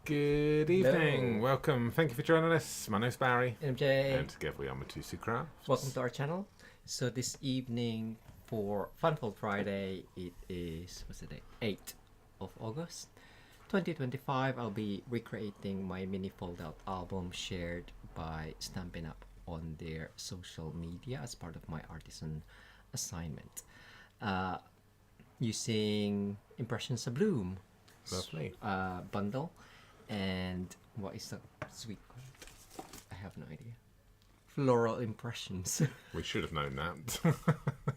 Good evening. Hello. Welcome. Thank you for joining us. My name's Barry. MJ. And together we are Mitosu Crafts. Welcome to our channel. So this evening for Funfold Friday, it is, what's the date? 8th of August 2025. I'll be recreating my mini fold-out album shared by Stampin Up on their social media as part of my artisan assignment. Using Impressions of Bloom. Lovely. Bundle. And what is the sweet called? I have no idea. Floral Impressions. We should have known that.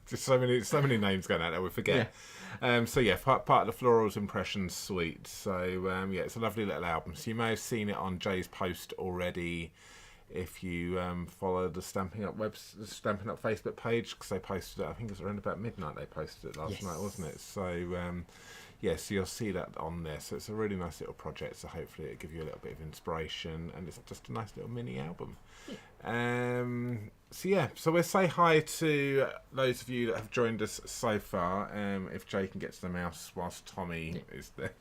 Just so many names going out there, we forget. Yeah. Part of the Florals Impressions suite. So yeah, it's a lovely little album. So you may have seen it on Jay's post already if you follow the Stampin Up Facebook page, because they posted it. I think it was around about midnight they posted it last night, wasn't it? So yeah, so you'll see that on there. So it's a really nice little project. So hopefully it'll give you a little bit of inspiration, and it's just a nice little mini album. So we'll say hi to those of you that have joined us so far. If Jay can get to the mouse whilst Tommy is there.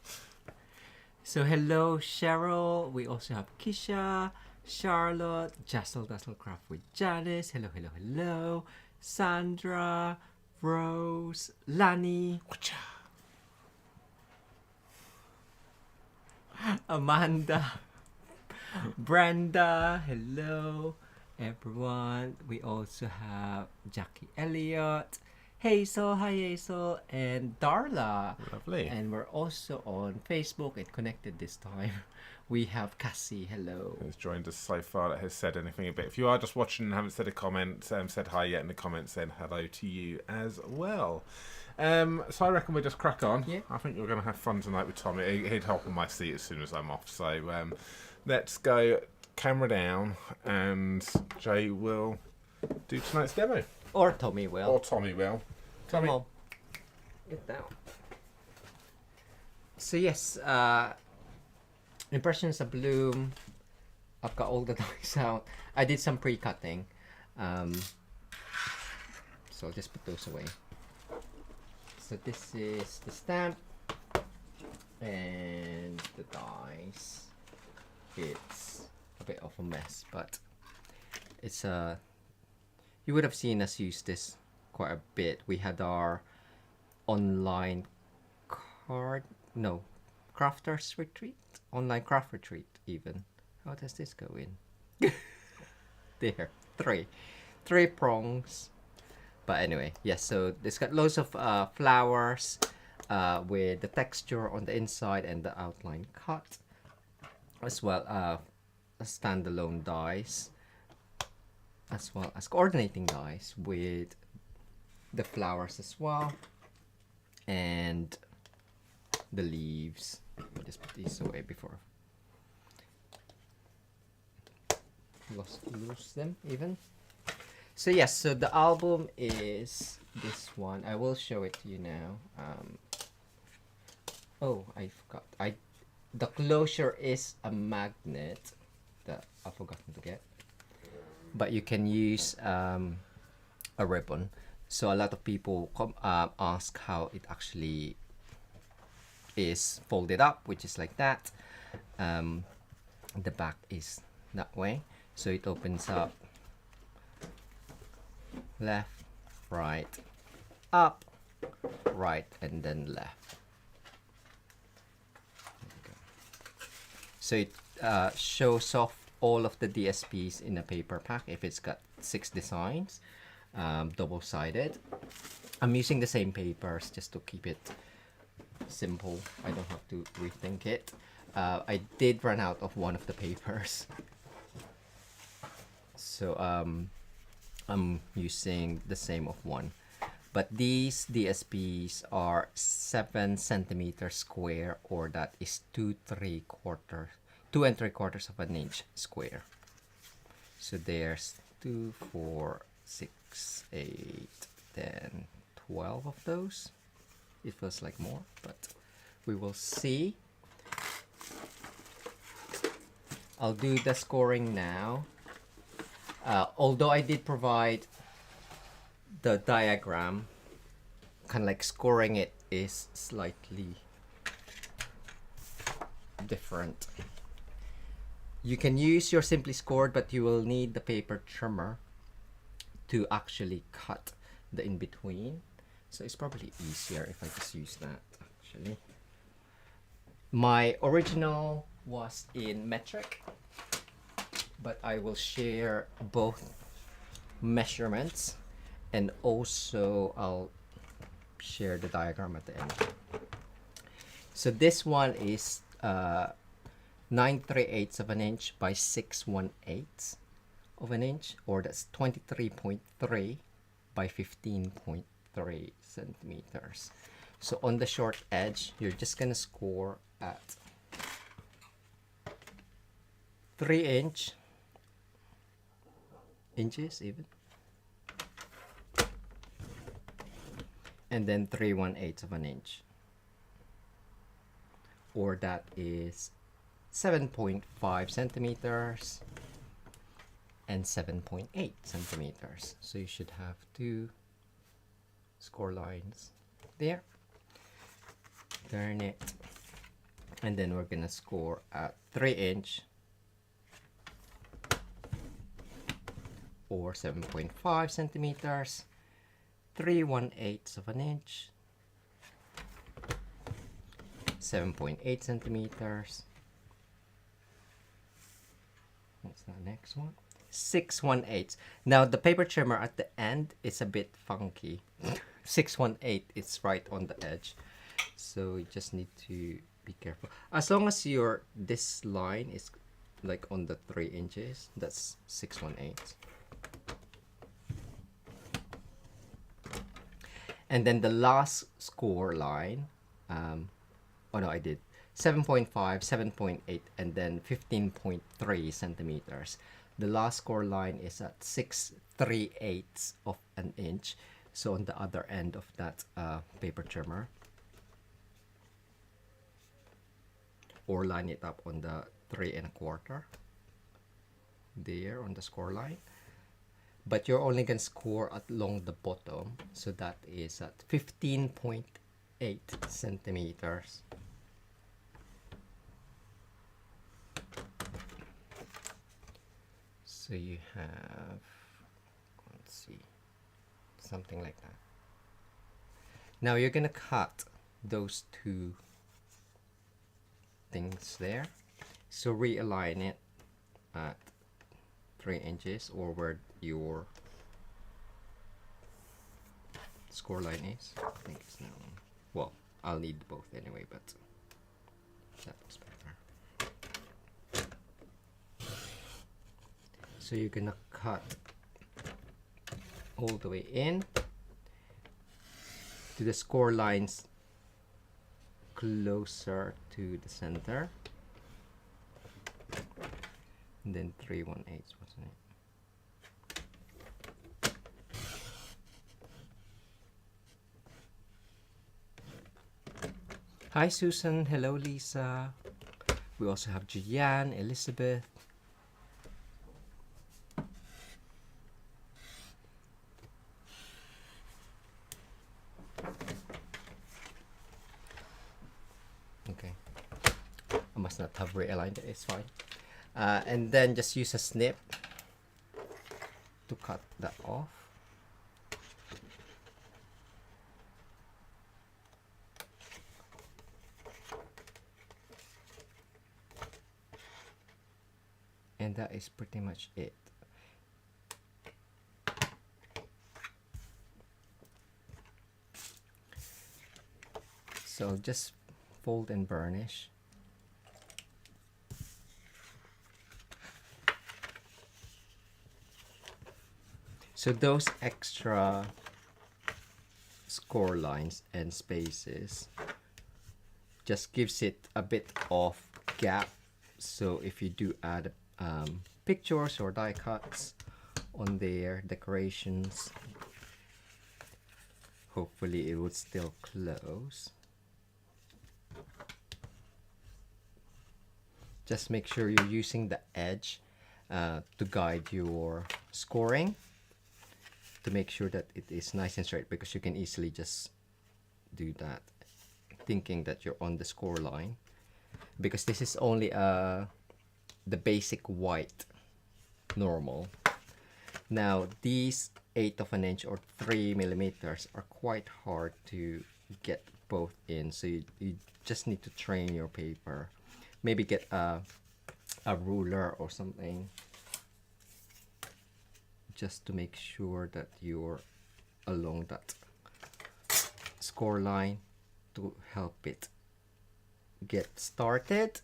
So hello Cheryl. We also have Kisha, Charlotte, Jassel Dazzle Craft with Janice. Hello. Sandra, Rose, Lani. Amanda, Brenda, hello everyone. We also have Jackie Elliott, Hazel, hi Hazel, and Darla. Lovely. And we're also on Facebook and connected this time. We have Cassie, hello. Who's joined us so far that has said anything a bit. If you are just watching and haven't said a comment, said hi yet in the comments, then hello to you as well. So I reckon we'll just crack on. Yeah. I think we're going to have fun tonight with Tommy. He'd hop on my seat as soon as I'm off. So let's go camera down, and Jay will do tonight's demo. Or Tommy will. Or Tommy will. Tommy. Come on. Get down. So yes, Impressions of Bloom. I've got all the dies out. I did some pre-cutting. So I'll just put those away. So this is the stamp and the dies. It's a bit of a mess, but it's you would have seen us use this quite a bit. We had our online crafters retreat, online craft retreat even. How does this go in? There, three prongs. But anyway, yes, so it's got loads of flowers with the texture on the inside and the outline cut, as well standalone dies, as well as coordinating dies with the flowers as well, and the leaves. Let me just put these away before lose them even. So yes, so the album is this one. I will show it to you now. Oh, I forgot. The closure is a magnet that I've forgotten to get. But you can use a ribbon. So a lot of people ask how it actually is folded up, which is like that. The back is that way. So it opens up left, right, up, right, and then left. So it shows off all of the DSPs in a paper pack if it's got 6 designs, double-sided. I'm using the same papers just to keep it simple. I don't have to rethink it. I did run out of one of the papers. So I'm using the same of one, but these DSPs are 7 centimeters square, or that is 2 3/4 of an inch square. So there's 2, 4, 6, 8, 10, 12 of those. It feels like more, but we will see. I'll do the scoring now. Although I did provide the diagram, kind of like scoring it is slightly different. You can use your Simply Scored, but you will need the paper trimmer to actually cut the in-between. So it's probably easier if I just use that, actually. My original was in metric, but I will share both measurements, and also I'll share the diagram at the end. So this one is 9/3 of an inch by 6/1 of an inch, or that's 23.3 by 15.3 centimeters. So on the short edge, you're just gonna score at 3 inches even, and then 3/1 of an inch, or that is 7.5 centimeters and 7.8 centimeters. So you should have 2 score lines there. Turn it, and then we're gonna score at 3 inch, or 7.5 centimeters, 3/1 of an inch, 7.8 centimeters. What's the next one? 6/1. Now the paper trimmer at the end is a bit funky. 6/1 it's right on the edge, so you just need to be careful. As long as this line is like on the 3 inches, that's 6/1. And then the last score line, oh no, I did 7.5, 7.8, and then 15.3 centimeters. The last score line is at 6/3 of an inch. So on the other end of that paper trimmer, or line it up on the 3 1/4 there on the score line. But you're only going to score along the bottom, so that is at 15.8 centimeters. So you have, let's see, something like that. Now you're going to cut those 2 things there. So realign it at 3 inches, or where your score line is. I think it's now, well, I'll need both anyway, but that looks better. So you're gonna cut all the way in to the score lines closer to the center, and then 3/1, wasn't it? Hi Susan, hello Lisa. We also have Jian, Elizabeth. Okay, I must not have realigned it, it's fine. And then just use a snip to cut that off. And that is pretty much it. So just fold and burnish. So those extra score lines and spaces just gives it a bit of gap. So if you do add pictures or die cuts on their decorations, hopefully it would still close. Just make sure you're using the edge to guide your scoring, to make sure that it is nice and straight, because you can easily just do that thinking that you're on the score line, because this is only a the basic white normal. Now these 1/8 of an inch or 3 millimeters are quite hard to get both in, so you just need to train your paper. Maybe get a ruler or something just to make sure that you're along that score line to help it get started.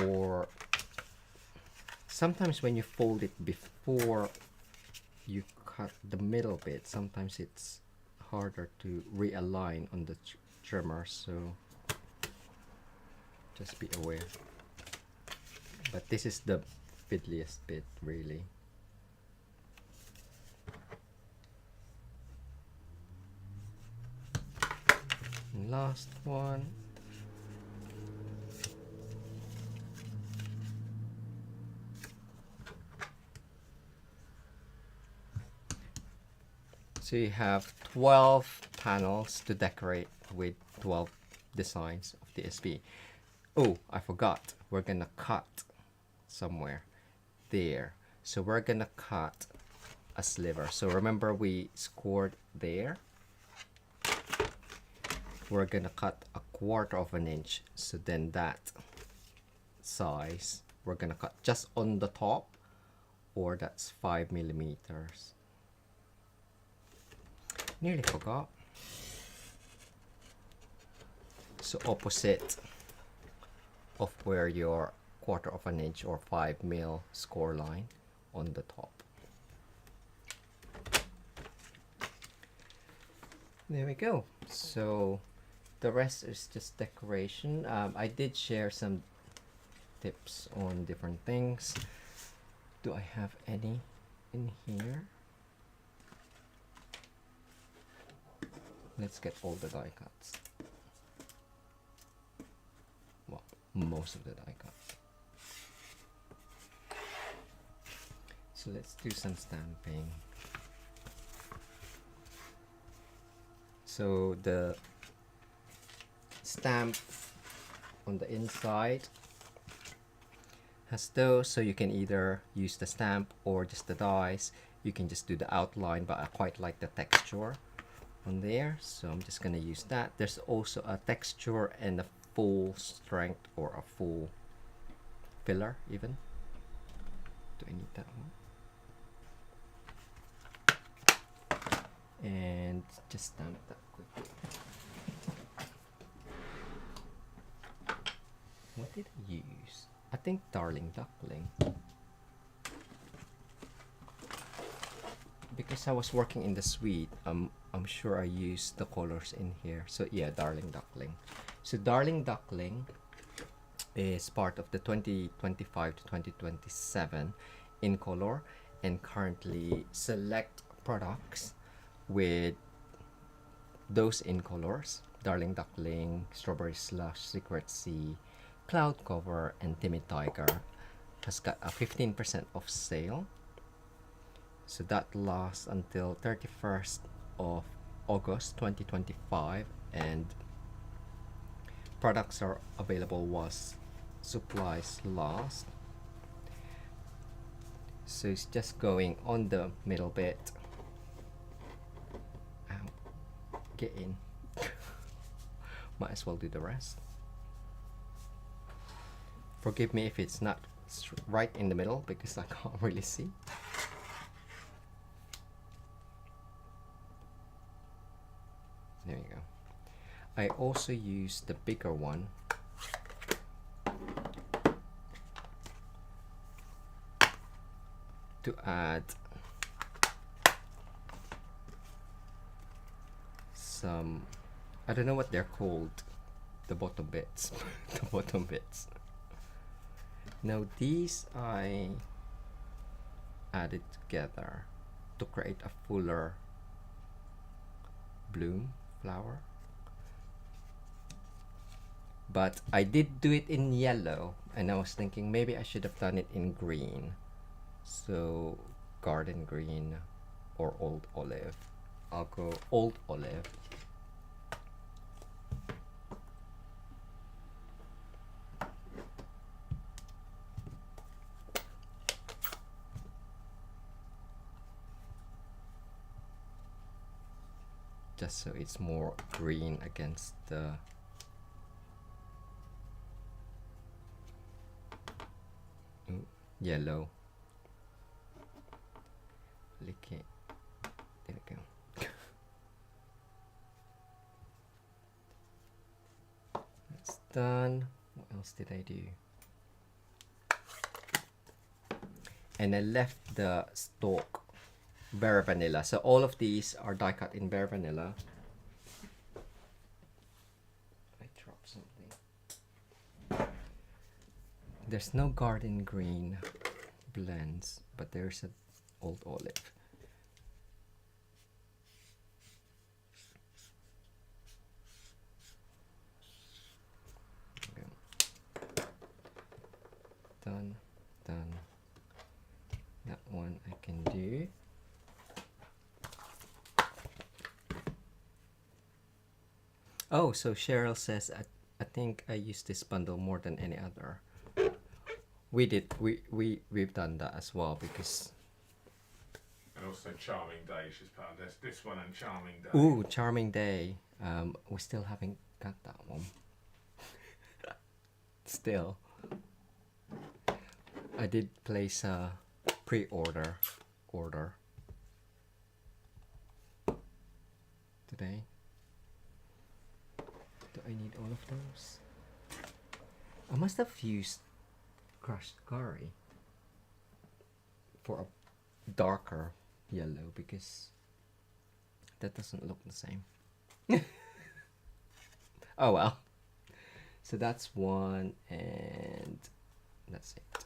Or sometimes when you fold it before you cut the middle bit, sometimes it's harder to realign on the trimmer, so just be aware. But this is the fiddliest bit, really. And last one. So you have 12 panels to decorate with 12 designs of the SB. Oh, I forgot. We're gonna cut somewhere there. So we're gonna cut a sliver. So remember we scored there. We're gonna cut 1/4 of an inch. So then that size, we're gonna cut just on the top, or that's 5 millimeters. Nearly forgot. So opposite of where your 1/4 of an inch or 5 mil score line on the top. There we go. So the rest is just decoration. I did share some tips on different things. Do I have any in here? Let's get all the die cuts. Well, most of the die cuts. So let's do some stamping. So the stamp on the inside has those, so you can either use the stamp or just the dies. You can just do the outline, but I quite like the texture on there, so I'm just gonna use that. There's also a texture and a full strength or a full filler even. Do I need that one? And just stamp that quickly. What did I use? I think Darling Duckling. Because I was working in the suite, I'm sure I used the colors in here. So yeah, Darling Duckling. So Darling Duckling is part of the 2025 to 2027 in color, and currently select products with those in colors: Darling Duckling, Strawberry Slush, Secret Sea, Cloud Cover, and Timid Tiger has got a 15% off sale. So that lasts until 31st of August 2025, and products are available whilst supplies last. So it's just going on the middle bit. Ow. Get in. Might as well do the rest. Forgive me if it's not right in the middle because I can't really see. There you go. I also use the bigger one to add some, I don't know what they're called, the bottom bits. The bottom bits. Now these I added together to create a fuller bloom flower, but I did do it in yellow, and I was thinking maybe I should have done it in green. So garden green or old olive. I'll go old olive. just so it's more green against the yellow. Lick it. There we go. That's done. What else did I do? And I left the stalk bare vanilla. So all of these are die cut in bare vanilla. I dropped something. There's no garden green blends, but there's an old olive. Okay. Done, done. That one I can do. Oh, so Cheryl says, I think I used this bundle more than any other. We did. We've done that as well because. And also Charming Day. She's part of this one and Charming Day. Ooh, Charming Day. We still haven't got that one. Still. I did place a pre-order today. Do I need all of those? I must have used crushed curry for a darker yellow because that doesn't look the same. Oh well. So that's one, and that's it.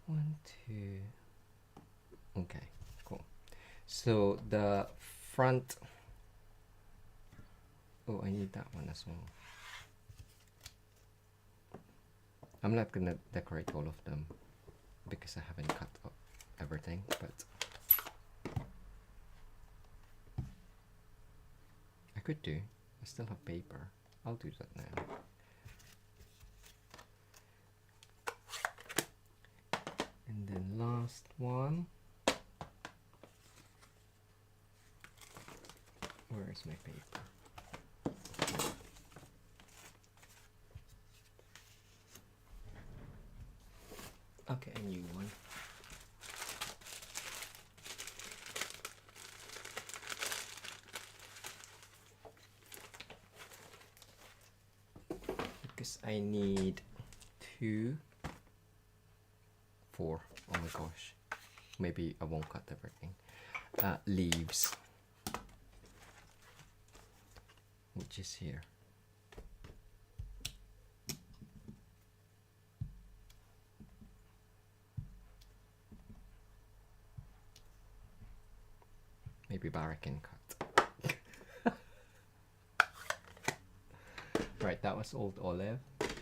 1, 2. Okay, cool. So the front. Oh, I need that one as well. I'm not gonna decorate all of them because I haven't cut up everything, but I could do. I still have paper. I'll do that now. And then last one. Where is my paper? Okay, a new one. Because I need 2, 4. Oh my gosh. Maybe I won't cut everything. Leaves. Which is here. Maybe Barry can cut. Right, that was old olive. Put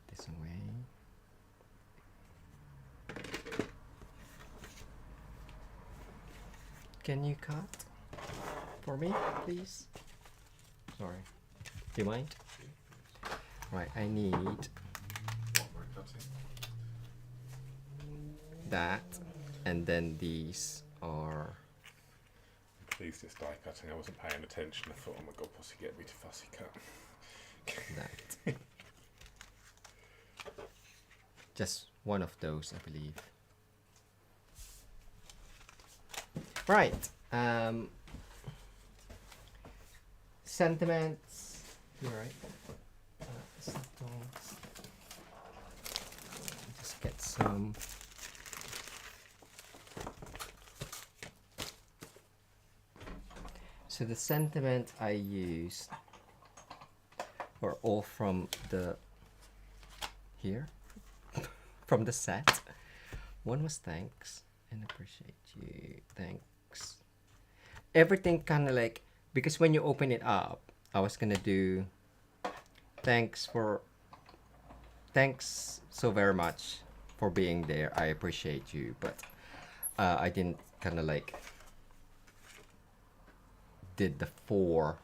this away. Can you cut for me, please? Sorry. Do you mind? Right, I need that, and then these are. Please, this die cutting. I wasn't paying attention. I thought, oh my god, what's he get me to fussy cut? That. Just one of those, I believe. Right. Sentiments. You're right. Sentiments. Just get some. So the sentiment I used were all from the here, from the set. One was thanks and appreciate you. Thanks. Everything kind of like, because when you open it up, I was gonna do thanks so very much for being there. I appreciate you, but I didn't kind of like did the 4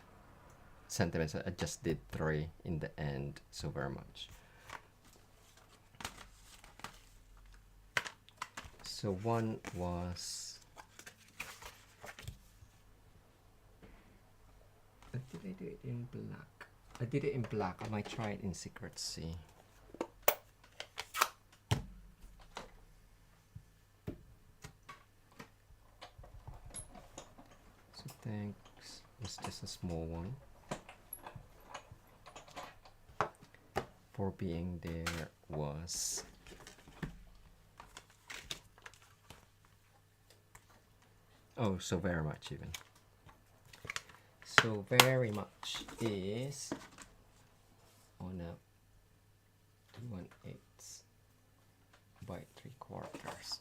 sentiments. I just did 3 in the end. So very much. So one was Did I do it in black? I did it in black. I might try it in Secrecy. So thanks. It's just a small one for being there. Was oh, so very much even. So very much is on a 2/1/8 by 3/4.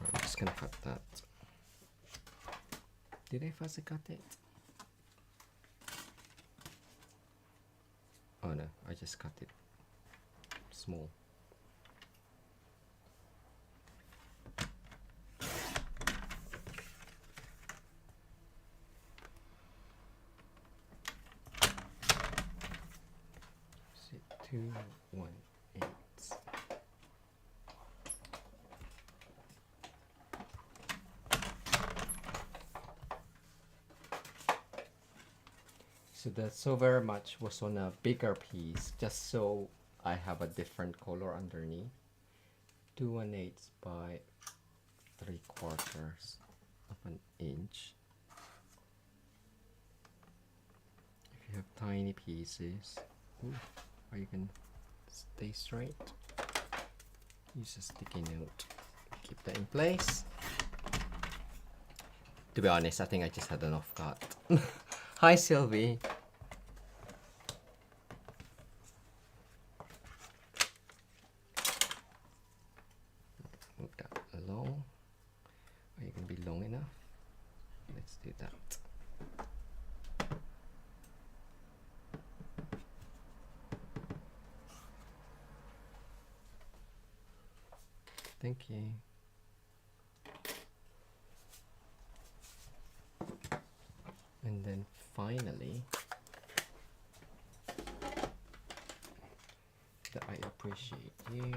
I'm just gonna cut that. Did I fuzzy cut it? Oh no, I just cut it small. See, 2/1/8. So that so very much was on a bigger piece, just so I have a different color underneath. 2/1/8 by 3/4 of an inch. If you have tiny pieces, or you can stay straight, use a sticky note. Keep that in place. To be honest, I think I just had an off cut. Hi Sylvie. Move that along. Are you going to be long enough? Let's do that. Thank you. And then finally, that I appreciate you.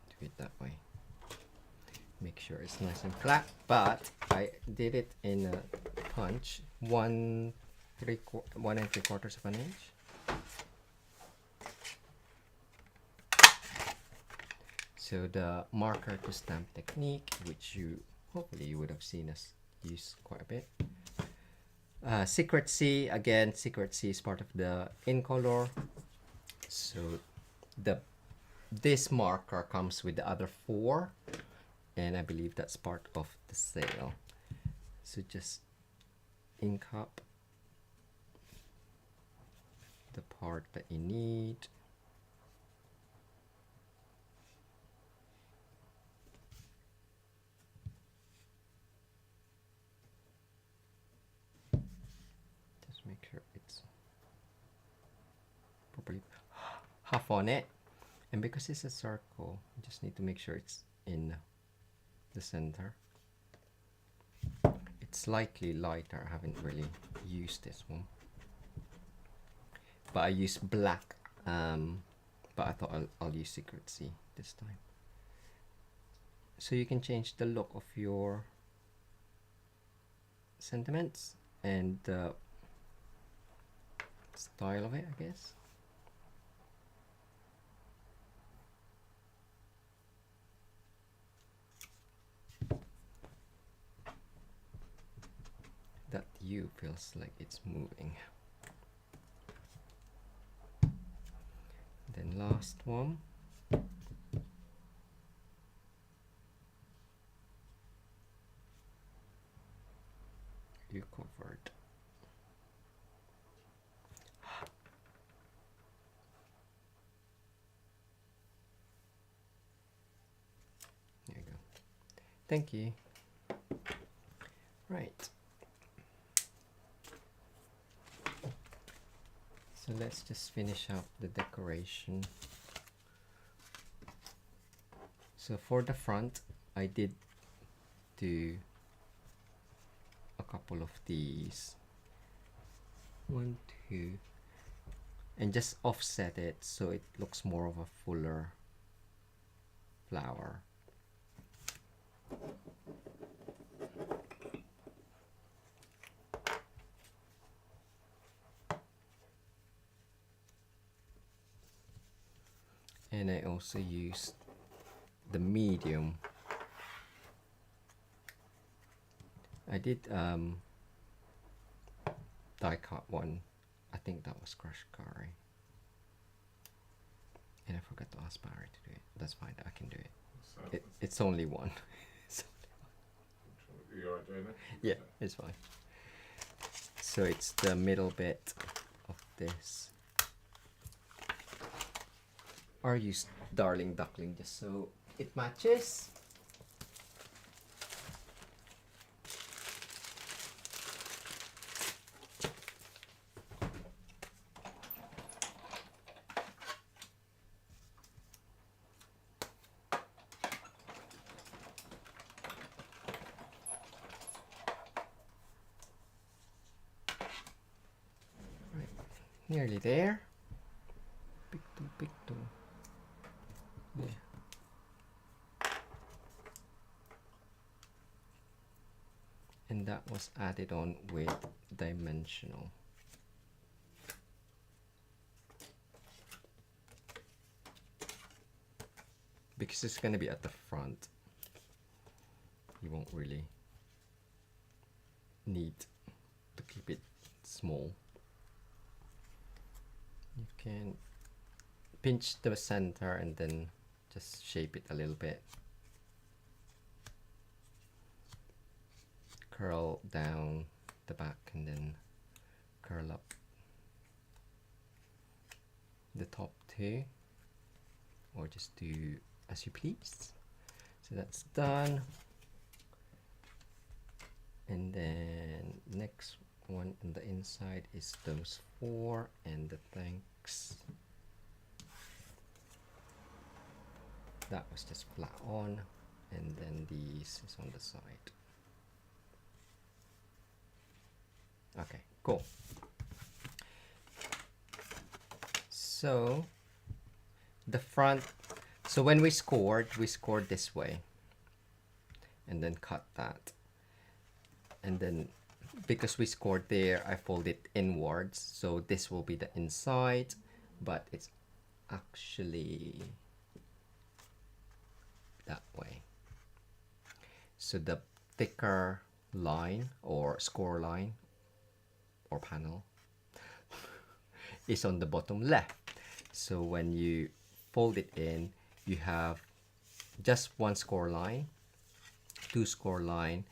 Do it that way. Make sure it's nice and flat, but I did it in a punch, 1 3/4 of an inch. So the marker to stamp technique, which you hopefully you would have seen us use quite a bit. Secrecy, again, Secrecy is part of the in color. So this marker comes with the other 4, and I believe that's part of the sale. So just ink up the part that you need. Make sure it's properly half on it, and because it's a circle, you just need to make sure it's in the center. It's slightly lighter. I haven't really used this one, but I use black, but I thought I'll use Secrecy this time. So you can change the look of your sentiments and the style of it, I guess. That U feels like it's moving. Then last one. You covered. There you go. Thank you. Right. So let's just finish up the decoration. So for the front, I did do a couple of these 1, 2, and just offset it so it looks more of a fuller flower. And I also used the medium. I did die cut one. I think that was crushed curry. And I forgot to ask Barry to do it. That's fine, I can do it. It's only one. You alright doing it? Yeah, it's fine. So it's the middle bit of this. Or use Darling Duckling just so it matches. Right, nearly there. Picto. Yeah. And that was added on with dimensional. Because it's going to be at the front, you won't really need to keep it small. You can pinch the center and then just shape it a little bit. Curl down the back and then curl up the top too, or just do as you please. So that's done. And then next one on the inside is those 4 and the thanks. That was just flat on, and then these is on the side. Okay, cool. So the front, so when we scored this way and then cut that. And then because we scored there, I fold it inwards. So this will be the inside, but it's actually that way. So the thicker line or score line or panel is on the bottom left. So when you fold it in, you have just 1 score line, 2 score line,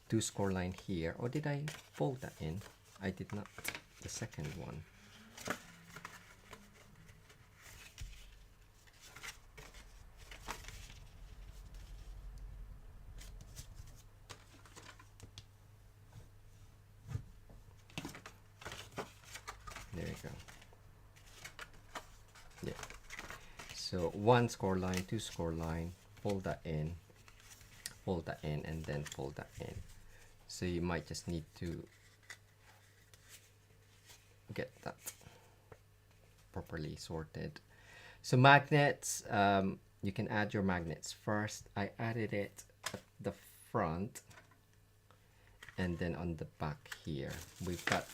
2 score line here. Or did I fold that in? I did not. The second one. There you go. Yeah. So 1 score line, 2 score line, fold that in, and then fold that in. So you might just need to get that properly sorted. So magnets, you can add your magnets first. I added it at the front and then on the back here. We've got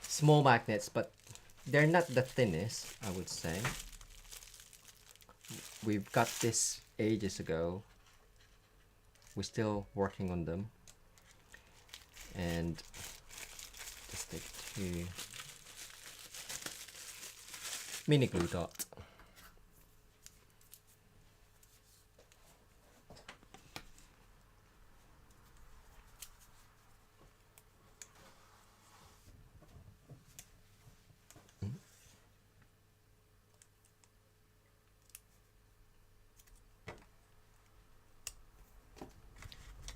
small magnets, but they're not the thinnest, I would say. We've got this ages ago. We're still working on them. And just take 2 mini glue dots.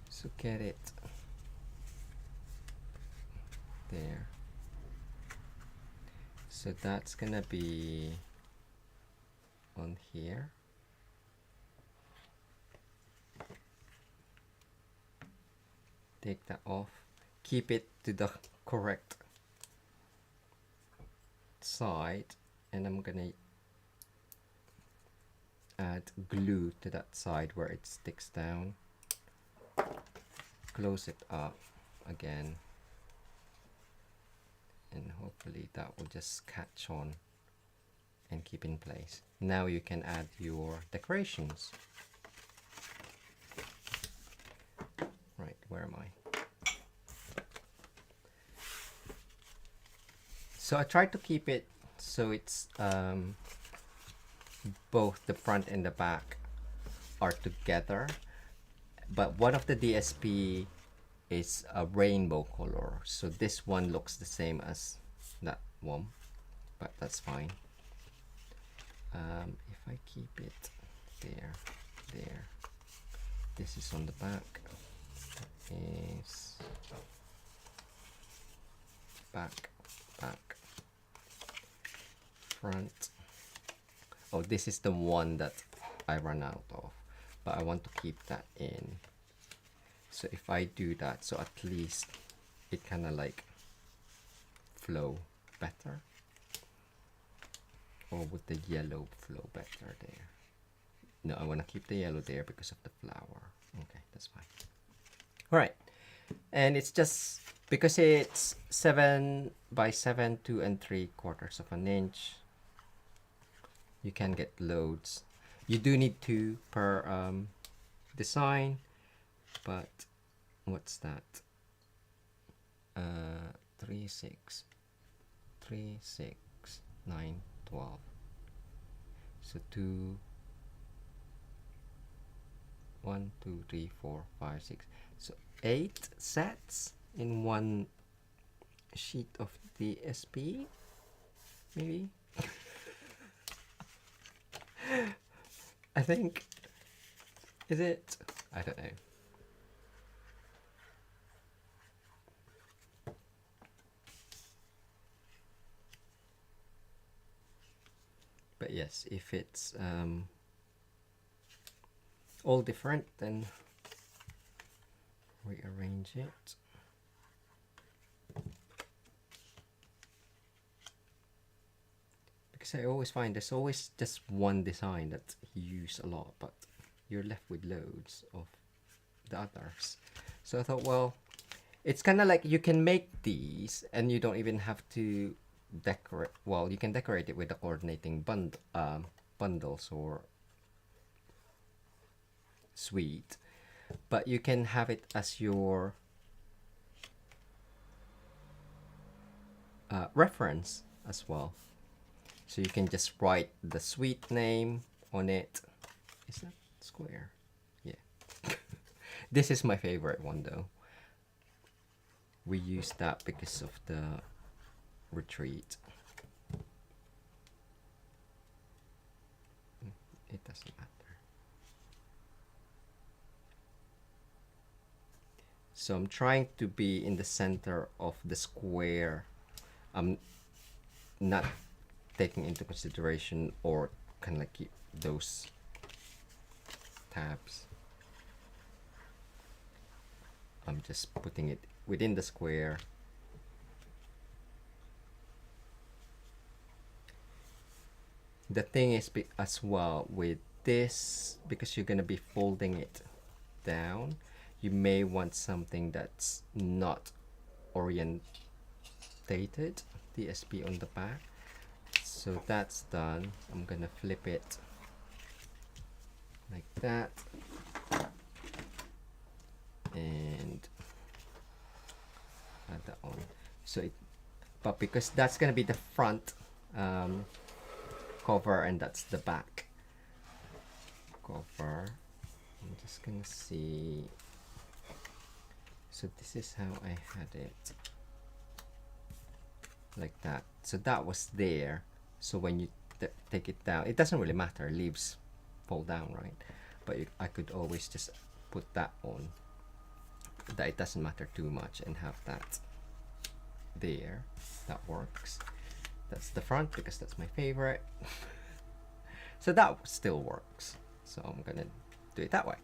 So get it there. So that's gonna be on here. Take that off. Keep it to the correct side, and I'm gonna add glue to that side where it sticks down. Close it up again, and hopefully that will just catch on and keep in place. Now you can add your decorations. Right, where am I? So I tried to keep it so it's both the front and the back are together, but one of the DSP is a rainbow color, so this one looks the same as that one, but that's fine. If I keep it there, this is on the back, is back, front. Oh, this is the one that I ran out of, but I want to keep that in. So if I do that, so at least it kind of like flow better. Or would the yellow flow better there? No, I want to keep the yellow there because of the flower. Okay, that's fine. All right, and it's just because it's 7 by 7, 2 3/4 of an inch. You can get loads. You do need 2 per design, but what's that? 3, 6, 9, 12. So 2, 1, 2, 3, 4, 5, 6. So 8 sets in one sheet of the SP, maybe. I think. Is it? I don't know. But yes, if it's all different, then rearrange it. Because I always find there's always just one design that you use a lot, but you're left with loads of the others. So I thought, well, it's kind of like you can make these and you don't even have to decorate. Well, you can decorate it with the coordinating bundles or suite, but you can have it as your reference as well. So you can just write the suite name on it. Is that square? Yeah. This is my favorite one though. We use that because of the retreat. It doesn't matter. So I'm trying to be in the center of the square. I'm not taking into consideration or kind of like keep those tabs. I'm just putting it within the square. The thing is as well with this, because you're gonna be folding it down, you may want something that's not orientated, the SP on the back. So that's done. I'm gonna flip it like that, and add that on. So it, but because that's gonna be the front cover and that's the back cover, I'm just gonna see. So this is how I had it, like that. So that was there. So when you take it down, it doesn't really matter, leaves fall down, right? But I could always just put that on, that it doesn't matter too much, and have that there. That works. That's the front because that's my favorite. So that still works. So I'm gonna do it that way.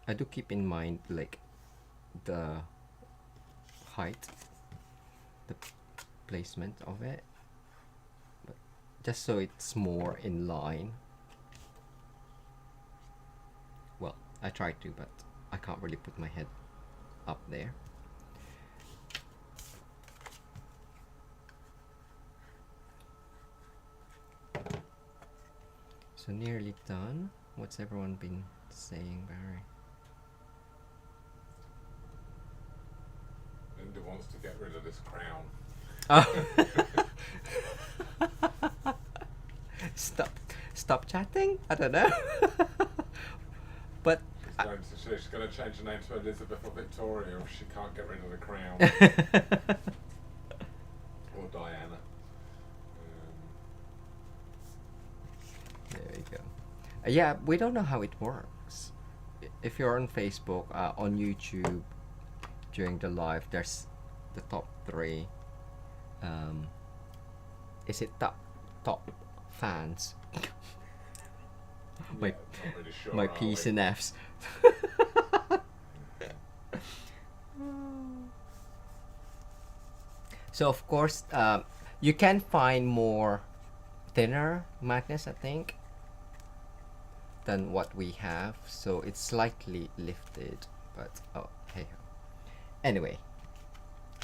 I do keep in mind like the height, the placement of it, but just so it's more in line. Well, I try to, but I can't really put my head up there. So nearly done. What's everyone been saying, Barry? Linda wants to get rid of this crown. Oh. Stop chatting? I don't know. But she's going to change her name to Elizabeth or Victoria if she can't get rid of the crown. Or Diana. There we go. Yeah, we don't know how it works. If you're on Facebook, on YouTube, during the live, there's the top 3. Is it top fans? Not really sure, my P's and F's. So of course, you can find more thinner magnets, I think, than what we have. So it's slightly lifted, but oh hey. Anyway,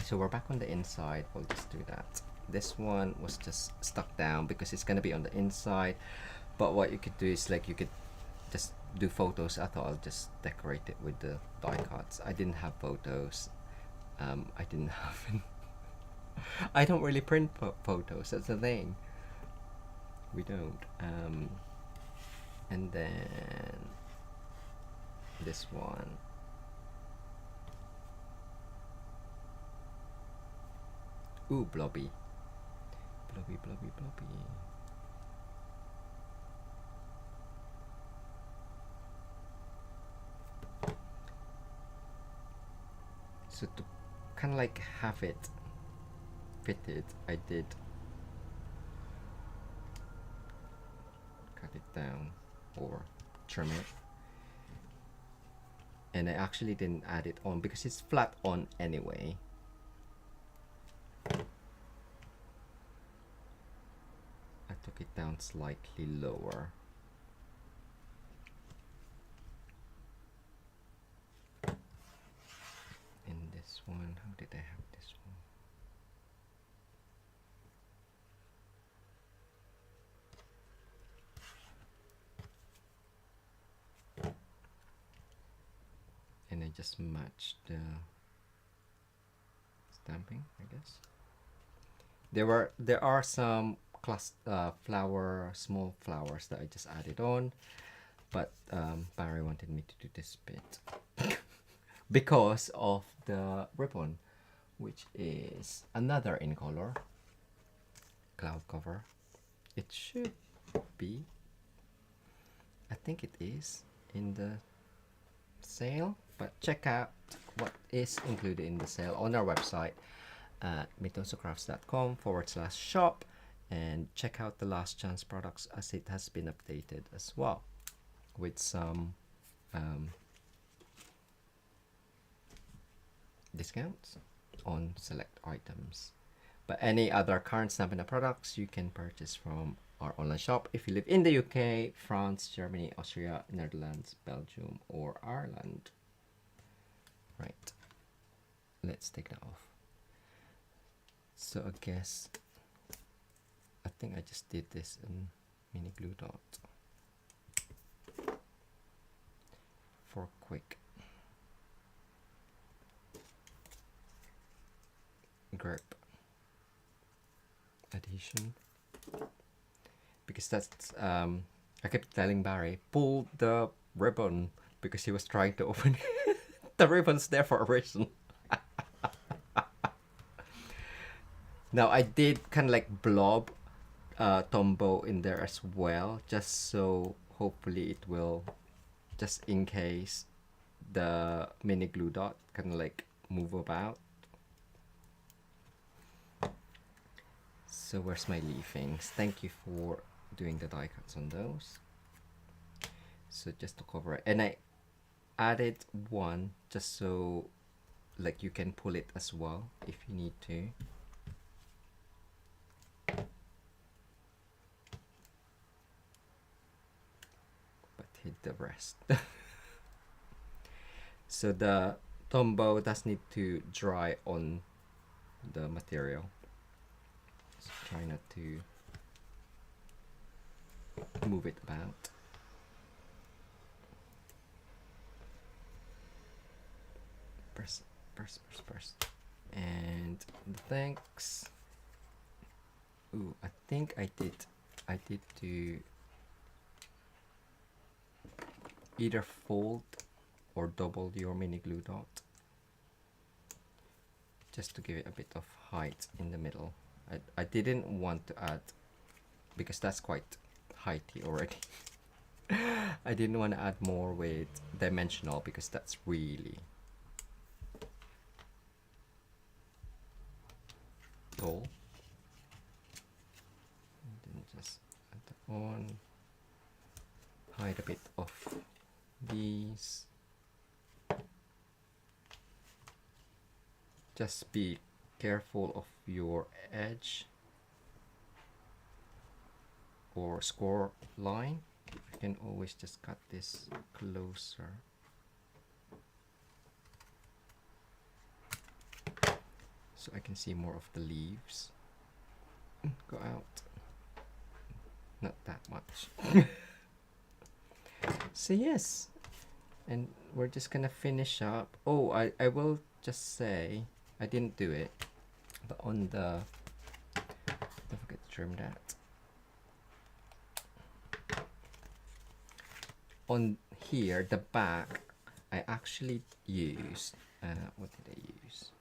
so we're back on the inside. We'll just do that. This one was just stuck down because it's gonna be on the inside. But what you could do is like you could just do photos. I thought I'll just decorate it with the die cuts. I didn't have photos. I didn't have. I don't really print photos. That's the thing. We don't. And then this one. Ooh, blobby. Blobby. So to kind of like have it fitted, I did cut it down or trim it. And I actually didn't add it on because it's flat on anyway. I took it down slightly lower. And this one, how did I have this one? And I just matched the stamping, I guess. There are some small flowers that I just added on, but Barry wanted me to do this bit because of the ribbon, which is another in color cloud cover. It should be, I think it is in the sale, but check out what is included in the sale on our website at mitosocrafts.com/shop, and check out the last chance products as it has been updated as well with some discounts on select items. But any other current Stampin' Up products you can purchase from our online shop if you live in the UK, France, Germany, Austria, Netherlands, Belgium, or Ireland. Right, let's take that off. So I guess I think I just did this in mini glue dot for quick grip adhesion, because that's I kept telling Barry, pull the ribbon, because he was trying to open it. The ribbon's there for a reason. Now I did kind of like blob Tombow in there as well, just so hopefully it will, just in case the mini glue dot kind of like move about. So where's my leafings? Thank you for doing the die cuts on those. So just to cover it, and added one just so like you can pull it as well if you need to. But hid the rest. So the tombow does need to dry on the material. So try not to move it about. Press, press, press, press. And the thanks. Ooh, I think I did do either fold or double your mini glue dot, just to give it a bit of height in the middle. I didn't want to add, because that's quite heighty already. I didn't want to add more with dimensional because that's really tall. And then just add that on, hide a bit of these. Just be careful of your edge or score line. You can always just cut this closer. So I can see more of the leaves. Go out. Not that much. So yes, and we're just gonna finish up. Oh, I will just say, I didn't do it, but on the, don't forget to trim that. On here, the back, I actually used, what did I use?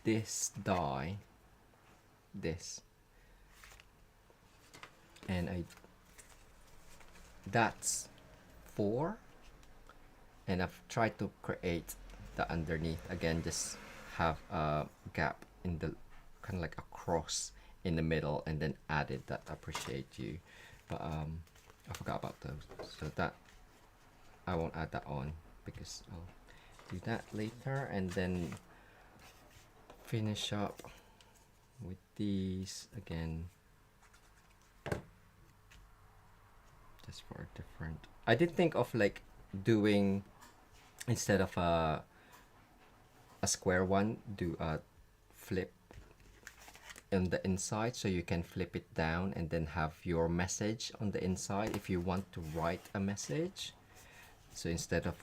This die, this, and that's 4, and I've tried to create the underneath again, just have a gap in the kind of like a cross in the middle, and then added that appreciate you, but I forgot about those, so that I won't add that on because I'll do that later, and then finish up with these again, just for a different. I did think of like doing, instead of a square one, do a flip on the inside, so you can flip it down and then have your message on the inside if you want to write a message. So instead of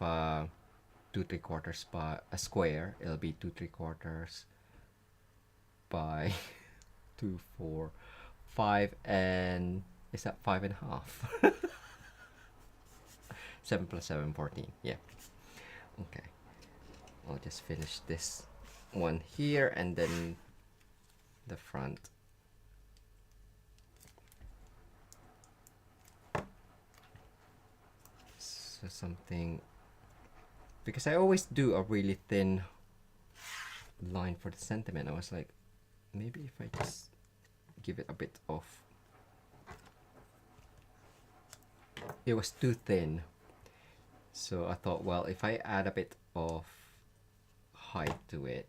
2 3/4 by a square, it'll be 2 3/4 by 2 4 5, and is that 5.5? 7 plus 7 14. Yeah, okay, I'll just finish this one here, and then the front. So something, because I always do a really thin line for the sentiment. I was like, maybe if I just give it a bit of, it was too thin, so I thought, well, if I add a bit of height to it,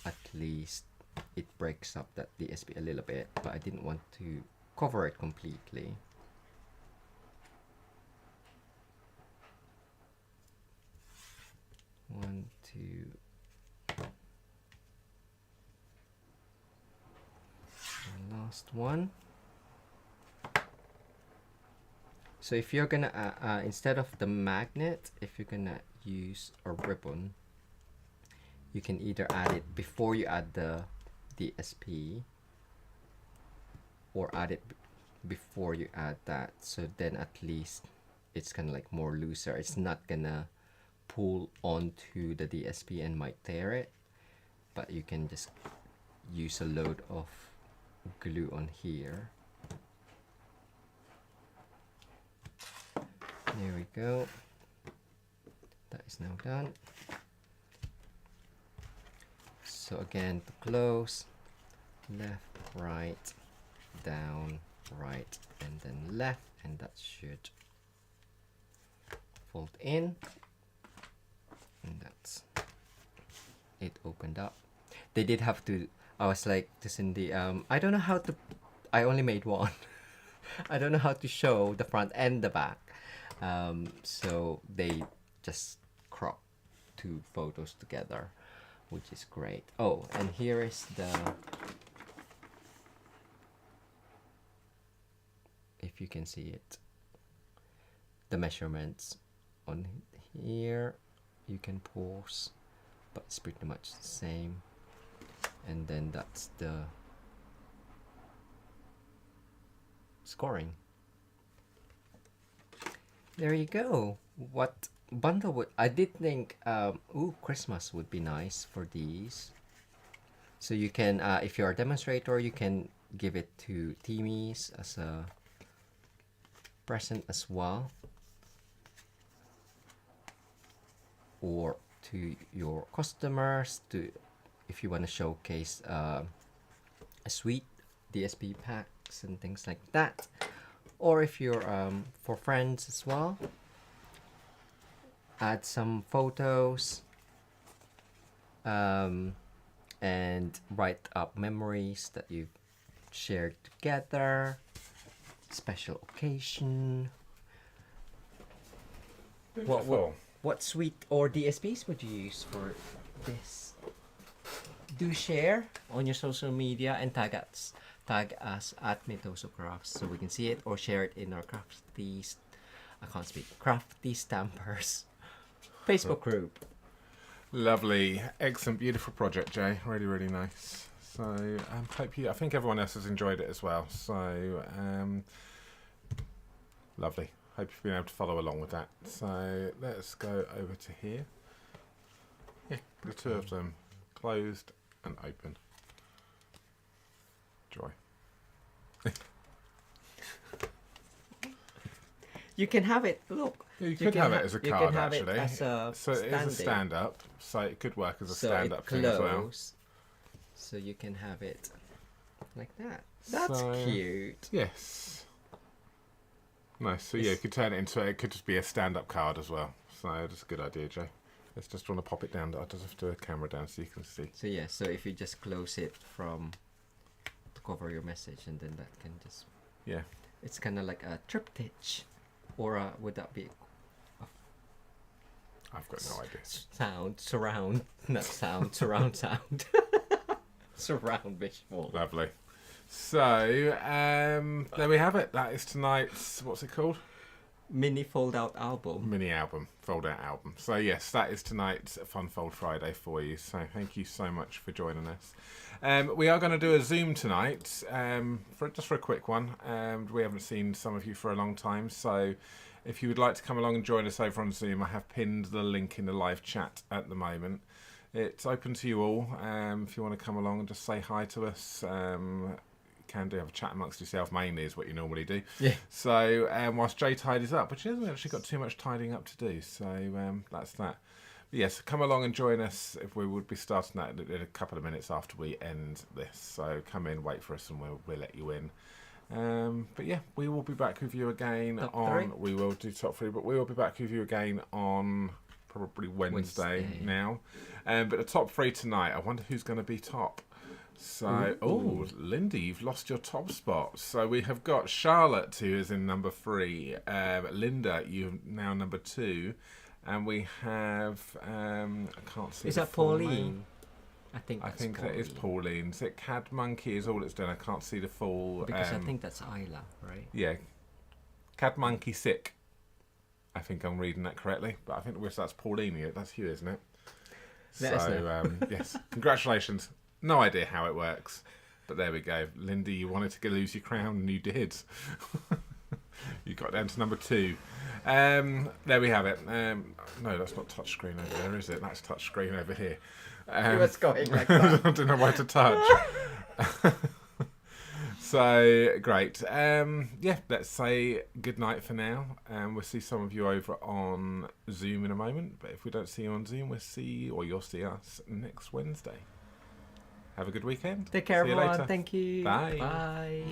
at least it breaks up that DSP a little bit, but I didn't want to cover it completely. One, two, and last one. So if you're gonna instead of the magnet, if you're gonna use a ribbon, you can either add it before you add the DSP, or add it before you add that, so then at least it's kind of like more looser. It's not gonna pull onto the DSP and might tear it, but you can just use a load of glue on here. There we go. That is now done. So again, to close, left, right, down, right, and then left, and that should fold in, and that's it. Opened up. They did have to. I was like to Cindy, I don't know how to. I only made one. I don't know how to show the front and the back. So they just crop 2 photos together, which is great. Oh, and here is the, if you can see it, the measurements on here. You can pause, but it's pretty much the same. And then that's the scoring. There you go. What bundle would I did think Christmas would be nice for these. So you can if you're a demonstrator, you can give it to teamies as a present as well, or to your customers, to if you want to showcase a sweet DSP packs and things like that, or if you're for friends as well. Add some photos and write up memories that you've shared together, special occasion. What sweet or DSPs would you use for this? Do share on your social media and tag us at Mitosu Crafts so we can see it, or share it in our crafty stampers Facebook group. Lovely, excellent, beautiful project, Jay. Really, really nice. So I think everyone else has enjoyed it as well. So lovely. Hope you've been able to follow along with that. So let's go over to here. Yeah, the 2 of them closed and open. Joy. You can have it. Look. You could have it as a card, actually. It as a so it is a stand-up, so it could work as a stand-up thing as well. So you can have it like that. That's cute. Yes. Nice. So yeah, you could turn it into. It could just be a stand-up card as well. So that's a good idea, Jay. Let's just want to pop it down. I just have to do a camera down so you can see. So yeah. So if you just close it from to cover your message, and then that can just. Yeah. It's kind of like a triptych, or would that be? I've got no idea. Surround sound. Surround visual. Lovely. So, there we have it. That is tonight's, what's it called? Mini fold-out album. Mini album, fold-out album. So, yes, that is tonight's Fun Fold Friday for you. So, thank you so much for joining us. We are going to do a Zoom tonight, for a quick one. We haven't seen some of you for a long time, so if you would like to come along and join us over on Zoom, I have pinned the link in the live chat at the moment. It's open to you all. If you want to come along and just say hi to us, you can have a chat amongst yourself, mainly is what you normally do. Yeah. So whilst Jay tidies up, but she hasn't actually got too much tidying up to do, so that's that. But yes, come along and join us. If we would be starting that in a couple of minutes after we end this. So come in, wait for us, and we'll let you in. But yeah, we will be back with you again we will do top 3, but we will be back with you again on probably Wednesday. Now. But the top 3 tonight, I wonder who's going to be top. So, Lindy, you've lost your top spot. So we have got Charlotte, who is in number 3. Linda, you're now number 2. And we have, I can't see. Is that Pauline? I think that is Pauline. Is it Cad Monkey is all it's done? I can't see the full. Because I think that's Isla, right? Yeah. Cad Monkey Sick. I think I'm reading that correctly. But I think that's Pauline. That's you, isn't it? Yes. Congratulations. No idea how it works. But there we go. Lindy, you wanted to lose your crown and you did. You got down to number 2. There we have it. No, that's not touchscreen over there, is it? That's touchscreen over here. It was going like that. I don't know where to touch. So, great. Let's say good night for now. We'll see some of you over on Zoom in a moment. But if we don't see you on Zoom, you'll see us next Wednesday. Have a good weekend. Take care, see everyone. You later. Thank you. Bye. Bye.